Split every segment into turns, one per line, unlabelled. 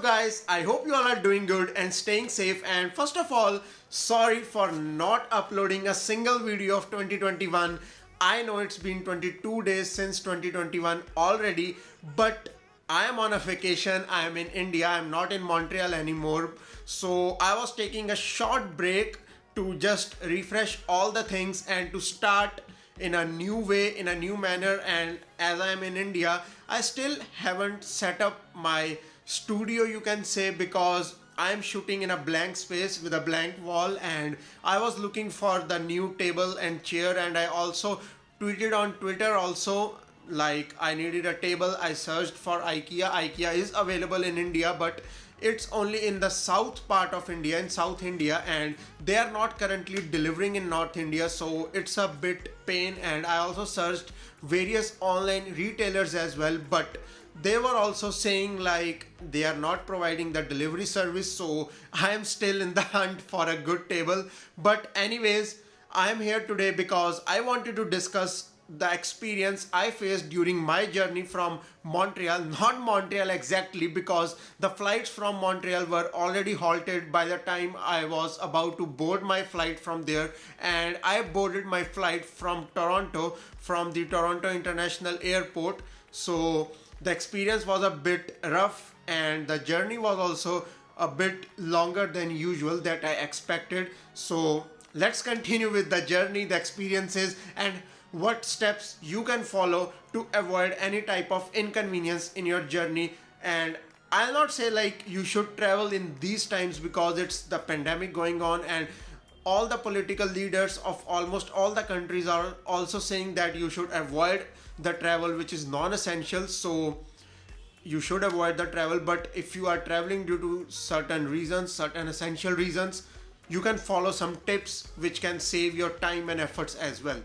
guys, I hope you all are doing good and staying safe, and first of all, sorry for not uploading a single video of 2021. I know it's been 22 days since 2021 already, but I am on a vacation. I am in India. I am not in Montreal anymore. So I was taking a short break to just refresh all the things and to start in a new way, in a new manner. And as I am in India, I still haven't set up my studio, you can say, because I am shooting in a blank space with a blank wall, and I was looking for the new table and chair, and I also tweeted on Twitter also like I needed a table. I searched for IKEA is available in India, but it's only in the south part of India, in South India, and they are not currently delivering in North India, so it's a bit pain. And I also searched various online retailers as well, but they were also saying like they are not providing the delivery service, so I am still in the hunt for a good table. But anyways, I am here today because I wanted to discuss the experience I faced during my journey from Montreal, not Montreal exactly, because the flights from Montreal were already halted by the time I was about to board my flight from there, and I boarded my flight from Toronto, from the Toronto International Airport. So the experience was a bit rough, and the journey was also a bit longer than usual that I expected. So let's continue with the journey, the experiences, and what steps you can follow to avoid any type of inconvenience in your journey. And I'll not say like you should travel in these times because it's the pandemic going on, and all the political leaders of almost all the countries are also saying that you should avoid the travel which is non-essential. So you should avoid the travel, but if you are traveling due to certain reasons, certain essential reasons, you can follow some tips which can save your time and efforts as well.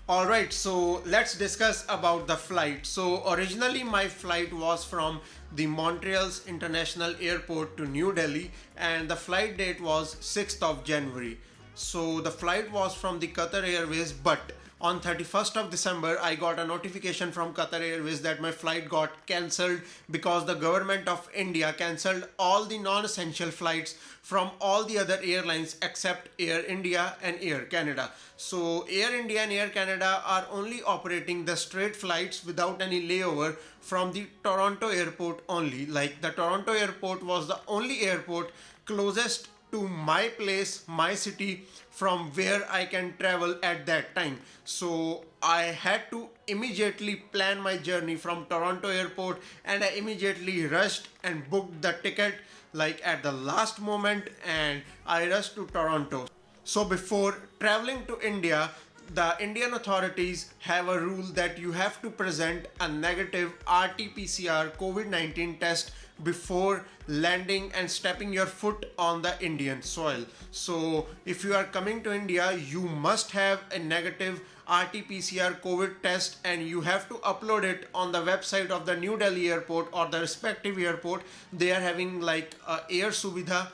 Alright, so let's discuss about the flight. So originally my flight was from the Montreal's International Airport to New Delhi, and the flight date was 6th of January. So the flight was from the Qatar Airways, but on 31st of December, I got a notification from Qatar Airways that my flight got cancelled because the government of India cancelled all the non-essential flights from all the other airlines except Air India and Air Canada. So Air India and Air Canada are only operating the straight flights without any layover from the Toronto airport only. Like the Toronto airport was the only airport closest to my place, my city, from where I can travel at that time. So I had to immediately plan my journey from Toronto airport, and I immediately rushed and booked the ticket like at the last moment, and I rushed to Toronto. So before traveling to India, the Indian authorities have a rule that you have to present a negative RT-PCR COVID-19 test before landing and stepping your foot on the Indian soil. So if you are coming to India, you must have a negative RT-PCR COVID test, and you have to upload it on the website of the New Delhi airport or the respective airport. They are having like Air Suvidha.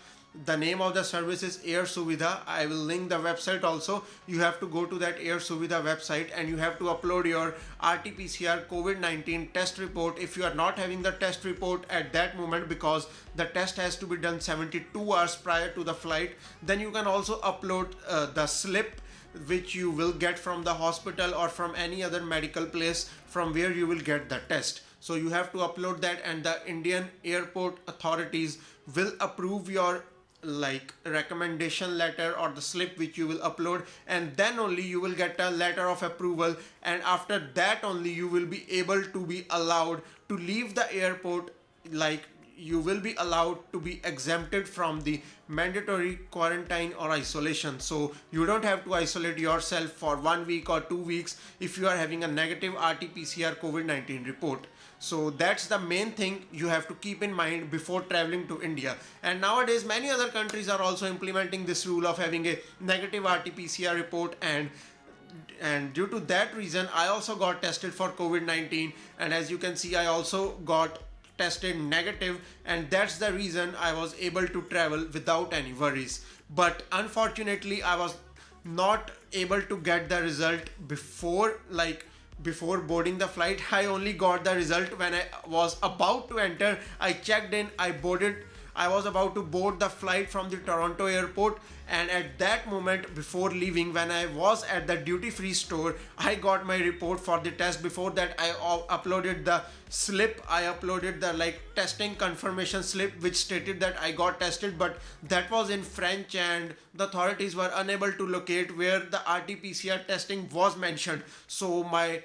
The name of the service is Air Suvidha. I will link the website also. You have to go to that Air Suvidha website and you have to upload your RT-PCR COVID-19 test report. If you are not having the test report at that moment, because the test has to be done 72 hours prior to the flight, then you can also upload the slip which you will get from the hospital or from any other medical place from where you will get the test. So you have to upload that, and the Indian airport authorities will approve your like recommendation letter or the slip which you will upload, and then only you will get a letter of approval, and after that only you will be able to be allowed to leave the airport. Like you will be allowed to be exempted from the mandatory quarantine or isolation. So you don't have to isolate yourself for 1 week or 2 weeks if you are having a negative RT-PCR COVID-19 report. So that's the main thing you have to keep in mind before traveling to India. And nowadays many other countries are also implementing this rule of having a negative RT-PCR report, and due to that reason I also got tested for COVID-19, and as you can see I also got tested negative, and that's the reason I was able to travel without any worries. But unfortunately I was not able to get the result before like before boarding the flight. I only got the result when I was about to enter. I checked in, I boarded. I was about to board the flight from the Toronto airport, and at that moment, before leaving, when I was at the duty free store, I got my report for the test. Before that, I uploaded the slip, I uploaded the like testing confirmation slip which stated that I got tested, but that was in French and the authorities were unable to locate where the RT-PCR testing was mentioned. So my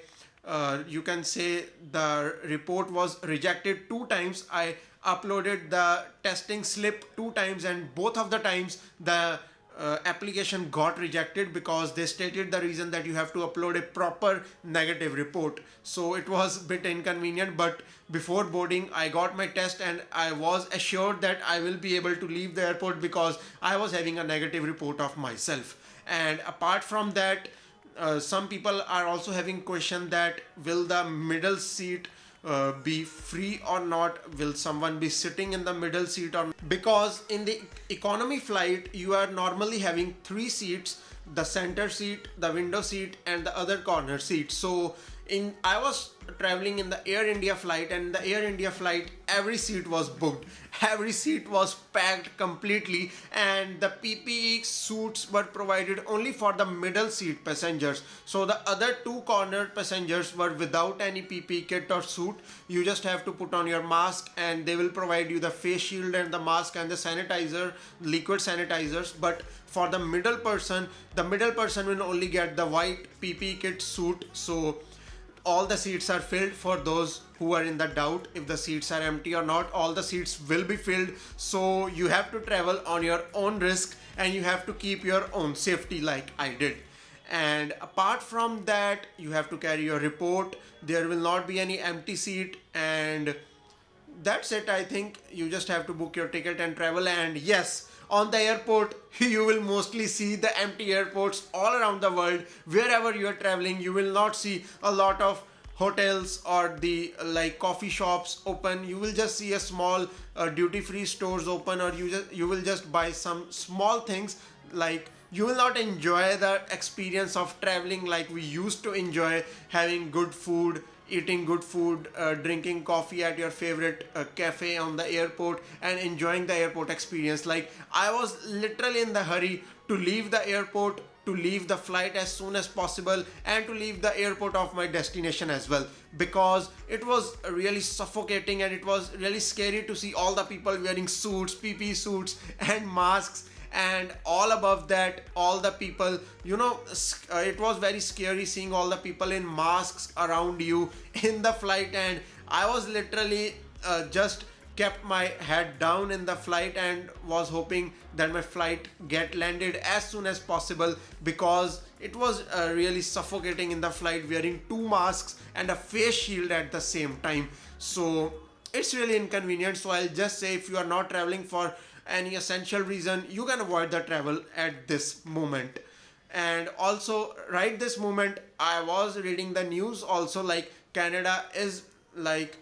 you can say the report was rejected two times. I uploaded the testing slip two times, and both of the times the application got rejected because they stated the reason that you have to upload a proper negative report. So it was a bit inconvenient, but before boarding I got my test and I was assured that I will be able to leave the airport because I was having a negative report of myself. And apart from that, some people are also having question that will the middle seat be free or not, will someone be sitting in the middle seat or not? Because in the economy flight you are normally having three seats: the center seat, the window seat, and the other corner seat. So in I was traveling in the Air India flight, and the Air India flight, every seat was booked, every seat was packed completely, and the PPE suits were provided only for the middle seat passengers. So the other two corner passengers were without any PPE kit or suit. You just have to put on your mask, and they will provide you the face shield and the mask and the sanitizer, liquid sanitizers. But for the middle person will only get the white PPE kit suit. So all the seats are filled. For those who are in the doubt if the seats are empty or not, all the seats will be filled. So you have to travel on your own risk, and you have to keep your own safety like I did. And apart from that, you have to carry your report. There will not be any empty seat, and that's it. I think you just have to book your ticket and travel. And yes, on the airport you will mostly see the empty airports all around the world. Wherever you are traveling, you will not see a lot of hotels or the like coffee shops open. You will just see a small duty free stores open, or you will just buy some small things. Like, you will not enjoy the experience of traveling like we used to enjoy, having good food, eating good food, drinking coffee at your favorite cafe on the airport, and enjoying the airport experience. Like, I was literally in the hurry to leave the airport, to leave the flight as soon as possible, and to leave the airport of my destination as well, because it was really suffocating and it was really scary to see all the people wearing suits, PP suits, and masks. And all above that, all the people, it was very scary seeing all the people in masks around you in the flight. And I was literally just kept my head down in the flight and was hoping that my flight get landed as soon as possible, because it was really suffocating in the flight, wearing two masks and a face shield at the same time. So it's really inconvenient. So I'll just say, if you are not traveling for any essential reason, you can avoid the travel at this moment. And also, right this moment, I was reading the news also, like Canada is like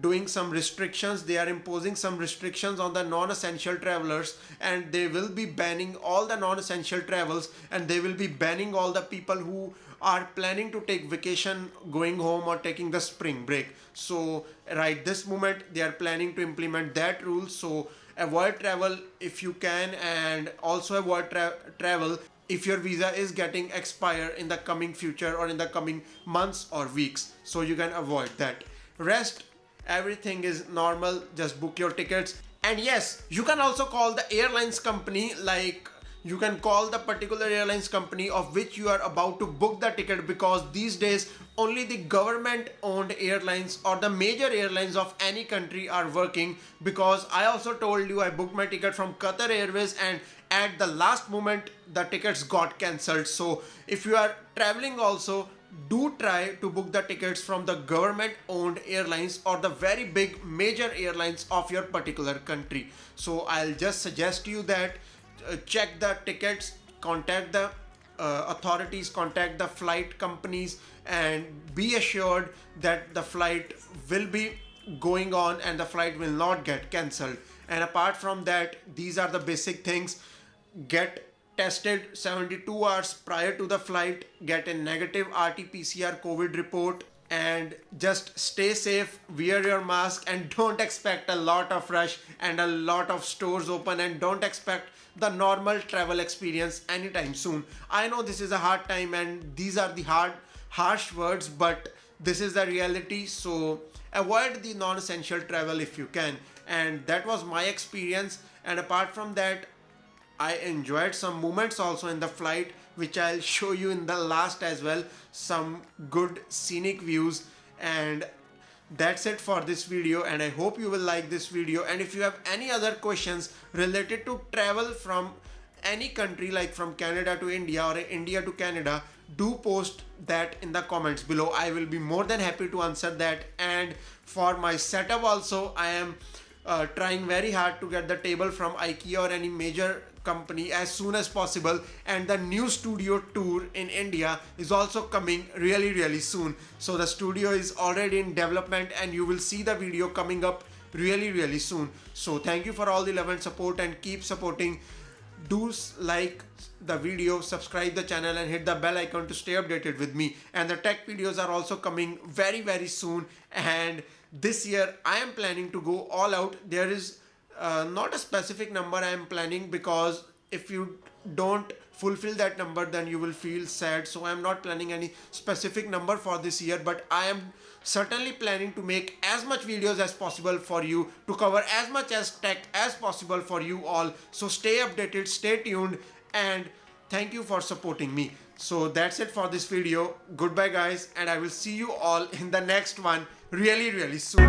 doing some restrictions. They are imposing some restrictions on the non-essential travelers, and they will be banning all the non-essential travels, and they will be banning all the people who are planning to take vacation, going home, or taking the spring break. So right this moment they are planning to implement that rule. So avoid travel if you can, and also avoid travel if your visa is getting expire in the coming future or in the coming months or weeks. So you can avoid that. Rest, everything is normal. Just book your tickets. And yes, you can also call the airlines company. Like, you can call the particular airlines company of which you are about to book the ticket, because these days only the government owned airlines or the major airlines of any country are working. Because I also told you I booked my ticket from Qatar Airways, and at the last moment the tickets got cancelled. So if you are traveling also, do try to book the tickets from the government owned airlines or the very big major airlines of your particular country. So I'll just suggest you that check the tickets, contact the authorities, contact the flight companies, and be assured that the flight will be going on and the flight will not get cancelled. And apart from that, these are the basic things. Get tested 72 hours prior to the flight, get a negative RT-PCR COVID report, and just stay safe, wear your mask, and don't expect a lot of rush and a lot of stores open, and don't expect the normal travel experience anytime soon. I know this is a hard time and these are the harsh words, but this is the reality. So avoid the non-essential travel if you can. And that was my experience. And apart from that, I enjoyed some moments also in the flight, which I'll show you in the last as well. Some good scenic views. And that's it for this video, and I hope you will like this video. And if you have any other questions related to travel from any country, like from Canada to India or India to Canada, do post that in the comments below. I will be more than happy to answer that. And for my setup also, I am trying very hard to get the table from IKEA or any major company as soon as possible, and the new studio tour in India is also coming really soon. So the studio is already in development and you will see the video coming up really soon. So thank you for all the love and support, and keep supporting. Do like the video, subscribe the channel, and hit the bell icon to stay updated with me. And the tech videos are also coming very soon. And this year I am planning to go all out. There is not a specific number I am planning, because if you don't fulfill that number then you will feel sad. So I am not planning any specific number for this year, but I am certainly planning to make as much videos as possible for you, to cover as much as tech as possible for you all. So stay updated, stay tuned, and thank you for supporting me. So that's it for this video. Goodbye guys, and I will see you all in the next one really soon.